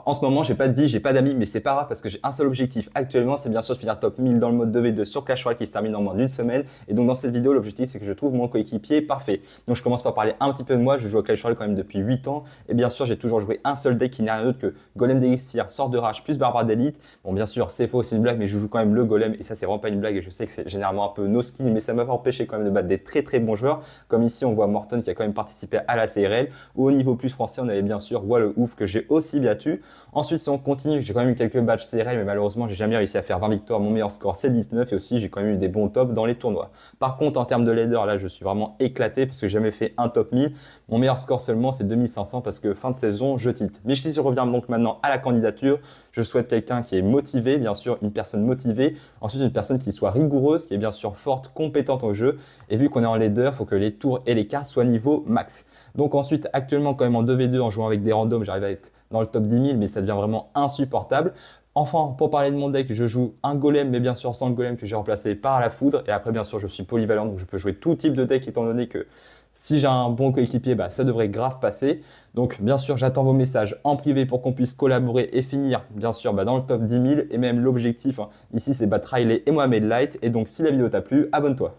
En ce moment, j'ai pas de vie, j'ai pas d'amis, mais c'est pas grave parce que j'ai un seul objectif actuellement, c'est bien sûr de finir top 1000 dans le mode 2v2 sur Clash Royale qui se termine en moins d'une semaine. Et donc dans cette vidéo, l'objectif c'est que je trouve mon coéquipier parfait. Donc je commence par parler un petit peu de moi, je joue à Clash Royale quand même depuis 8 ans. Et bien sûr, j'ai toujours joué un seul deck qui n'est rien d'autre que Golem d'Elixir, Sort de Rage plus Barbare d'Élite. Bon, bien sûr, c'est faux, c'est une blague, mais je joue quand même le Golem et ça c'est vraiment pas une blague. Et je sais que c'est généralement un peu no skill, mais ça m'a pas empêché quand même de battre des très très bons joueurs. Comme ici, on voit Morton qui a quand même participé à la CRL. Ou au niveau plus français, on avait bien sûr Wall Ouf que j'ai aussi battu. Ensuite, si on continue, j'ai quand même eu quelques badges CRL, mais malheureusement, j'ai jamais réussi à faire 20 victoires. Mon meilleur score, c'est 19. Et aussi, j'ai quand même eu des bons tops dans les tournois. Par contre, en termes de leader, là, je suis vraiment éclaté parce que j'ai jamais fait un top 1000. Mon meilleur score seulement, c'est 2500 parce que fin de saison, je titre. Mais si je reviens donc maintenant à la candidature, je souhaite quelqu'un qui est motivé, bien sûr, une personne motivée. Ensuite, une personne qui soit rigoureuse, qui est bien sûr forte, compétente au jeu. Et vu qu'on est en leader, il faut que les tours et les cartes soient niveau max. Donc ensuite, actuellement, quand même en 2v2, en jouant avec des randoms, j'arrive à être dans le top 10 000, mais ça devient vraiment insupportable. Enfin, pour parler de mon deck, je joue un golem, mais bien sûr sans le golem que j'ai remplacé par la foudre. Et après, bien sûr, je suis polyvalent, donc je peux jouer tout type de deck, étant donné que si j'ai un bon coéquipier, bah, ça devrait grave passer. Donc, bien sûr, j'attends vos messages en privé pour qu'on puisse collaborer et finir, bien sûr, bah, dans le top 10 000. Et même l'objectif, hein, ici, c'est battre Riley et Mohamed Light. Et donc, si la vidéo t'a plu, abonne-toi.